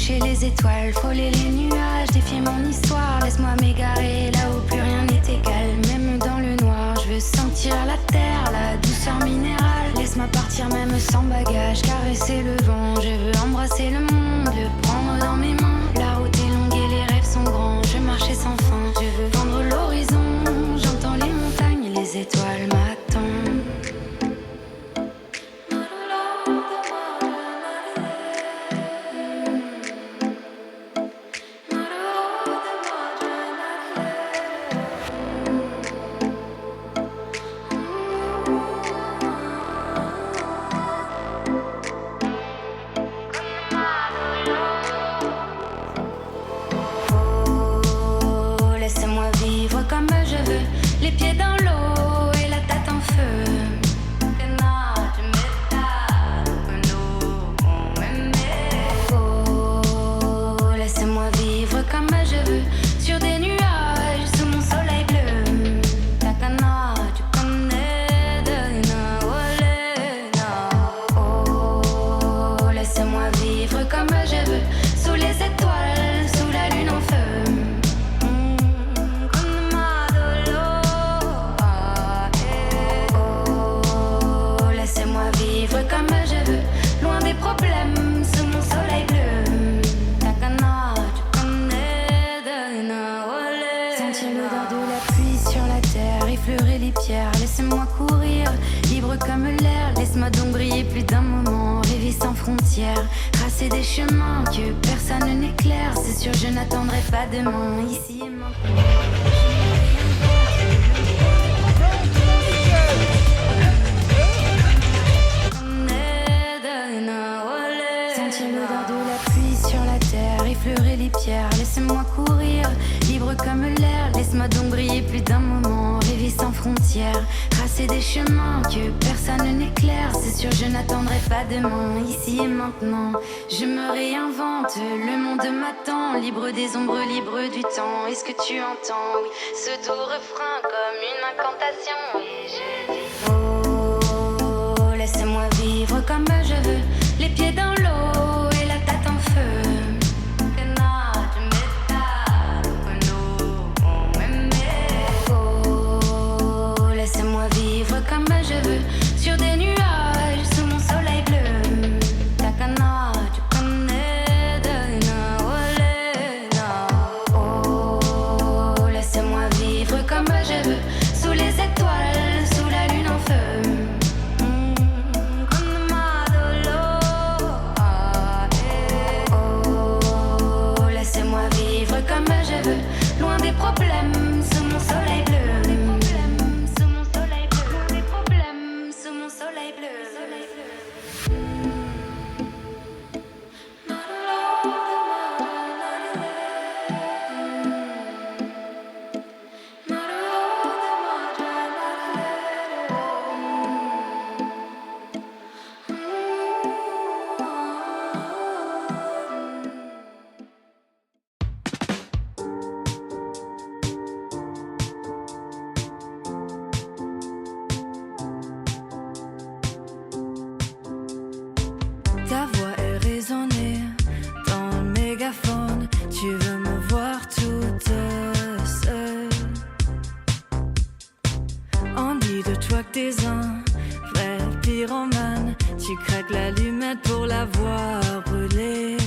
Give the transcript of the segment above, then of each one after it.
toucher les étoiles, frôler les nuages, défier mon histoire. Laisse-moi m'égarer là où plus rien n'est égal. Même dans le noir, je veux sentir la terre, la douceur minérale. Laisse-moi partir même sans bagage, caresser le vent. Je veux embrasser le monde, le prendre dans mes mains. La route est longue et les rêves sont grands. Je veux marcher sans fin, je veux vendre l'horizon. J'entends les montagnes et les étoiles m'attendent. Les pieds dans l'eau et la tête en feu. Oh, laissez-moi vivre comme je veux sur des nuages sous mon soleil bleu. Takana, tu connais de Oh, laissez-moi vivre comme je veux sous les étoiles, sous la lune en feu. Comme je veux, loin des problèmes, sous mon soleil bleu. Takana, tu connais de Nawale. Sentir l'odeur de la pluie sur la terre, effleurer les pierres, laissez-moi courir, libre comme l'air. Laisse-moi donc briller plus d'un moment, rêver sans frontières, tracer des chemins que personne n'éclaire. C'est sûr, je n'attendrai pas demain, ici et maintenant. Sentir l'odeur de la pluie sur la terre, effleurer les pierres, laissez-moi courir, libre comme l'air. Laisse-moi donc briller plus d'un moment, rêver sans frontières, tracer des chemins que personne n'éclaire. C'est sûr, je n'attendrai pas demain, ici et maintenant. Je me réinvente, le monde m'attend, libre des ombres, libre du temps. Est-ce que tu entends, oui, ce doux refrain comme une incantation? Et je dis, oh, laissez-moi vivre comme je veux, les pieds dans l'eau et la tête en feu. Oh, laissez-moi vivre comme je veux sur des nuages sous mon soleil bleu. Takana, tu connais de Nawale. Oh, laissez-moi vivre comme je veux sous les étoiles, sous la lune en feu. Comme je veux, loin des problèmes, sous mon soleil bleu. Des problèmes, sous mon soleil bleu. Des problèmes, sous mon soleil bleu. Ta voix est résonnée dans le mégaphone. Tu veux me voir toute seule. On dit de toi que t'es un vrai pyromane. Tu craques l'allumette pour la voir brûler.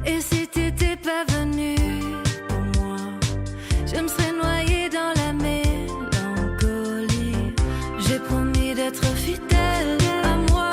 Et si t'étais pas venu pour moi, je me serais noyée dans la mélancolie. J'ai promis d'être fidèle à moi.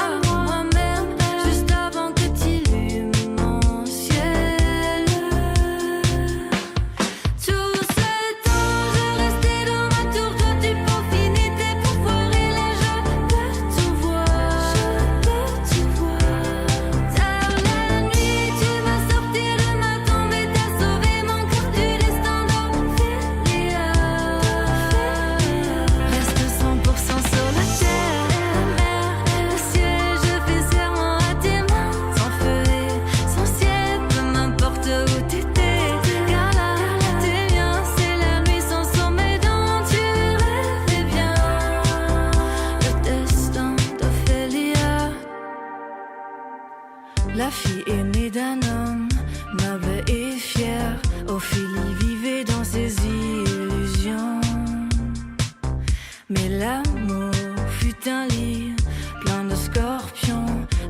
La fille aimée d'un homme me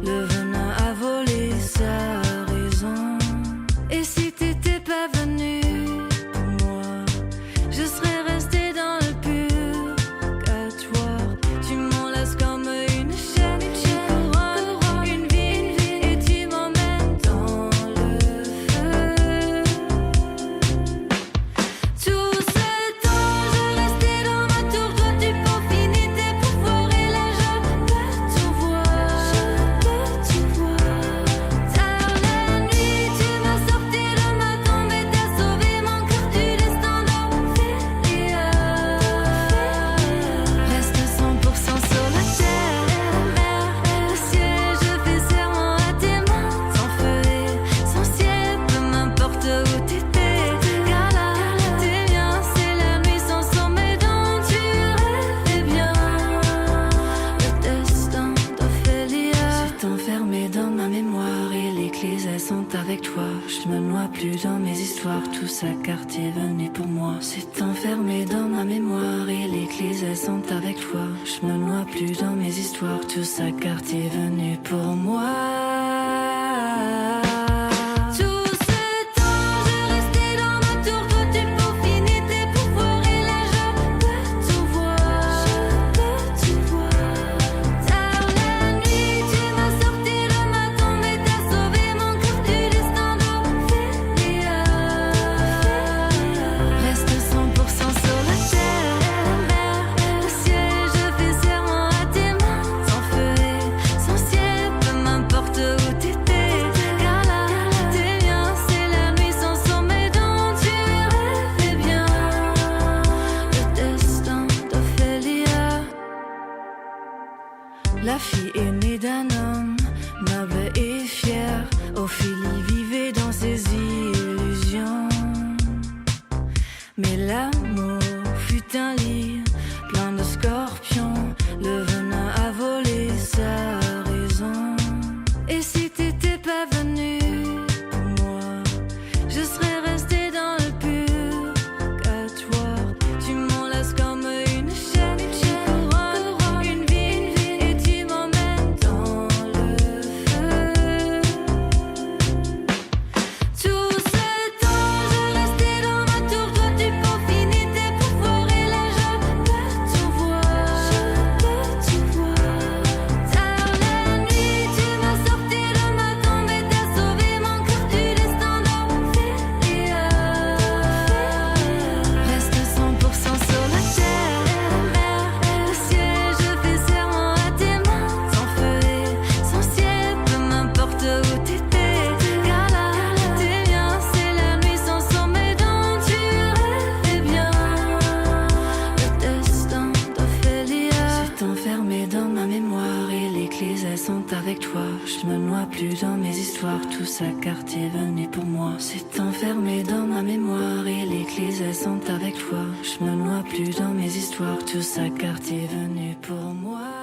le venin a volé sa raison. Et si t'étais pas venu pour moi, je serais restée dans le purgatoire. Tu m'enlaces comme une chaîne, une vie, et tu m'emmènes dans le feu. Tout ce temps, je restais dans ma tour, toi tu peaufinais tes pouvoirs, et là je peux tout voir, Tard la nuit, tu m'as sorti de ma tombe et t'as sauvé mon cœur du destin d'Ophélia. Reste 100% sur la terre, le ciel, je fais serment à tes mains, sans feu et sans ciel, peu m'importe où t'étais, car là, t'es bien, c'est la nuit sans sommeil dont tu rêvais bien. Le destin d'Ophélia s'est enfermé dans ma mémoire et les clés elles sont avec toi. Je me noie plus dans mes histoires, tout ça car t'es venu pour moi. C'est enfermé dans ma mémoire et les clés elles sont avec toi. Je me noie plus dans mes histoires, tout ça car t'es venu pour moi. Tout ce temps, je restais dans ma tour, toi tu peaufinais tes pouvoirs, et là je peux tout voir, Tard la nuit, tu m'as sorti de ma tombe et t'as sauvé mon cœur du destin d'Ophélia. Reste 100% sur la terre, le ciel, je fais serment à tes mains, sans feu et sans ciel, peu m'importe où t'étais, car là, t'es bien, c'est la nuit sans sommeil dont tu rêvais bien. Le destin d'Ophélia. La fille aînée d'un homme, noble et fier, Ophélie vivait dans ses illusions. Mais l'amour fut un lit plein de scorpions, le venin a volé sa raison. Et si t'étais pas venu pour moi, je serais restée dans le purgatoire. Tu m'enlaces comme une chaîne, une vie, et tu m'emmènes dans le feu. Tout ce temps, je restais dans ma tour, toi tu peaufinais tes pouvoirs, et là je peux tout voir, Tard la nuit, tu m'as sorti de ma tombe et t'as sauvé mon cœur du destin d'Ophélia. Reste 100% sur la terre, le ciel, je fais serment à tes mains, sans feu et sans ciel, peu m'importe où t'étais, car là, t'es bien, c'est la nuit sans sommeil dont tu rêvais bien. Le destin d'Ophélia s'est enfermé dans ma mémoire et les clés elles sont avec toi. Je me noie plus dans mes histoires, tout ça car t'es venu pour moi. C'est enfermé dans ma mémoire et les clés elles sont avec toi. Je me noie plus dans mes histoires, tout ça car t'es venu pour moi.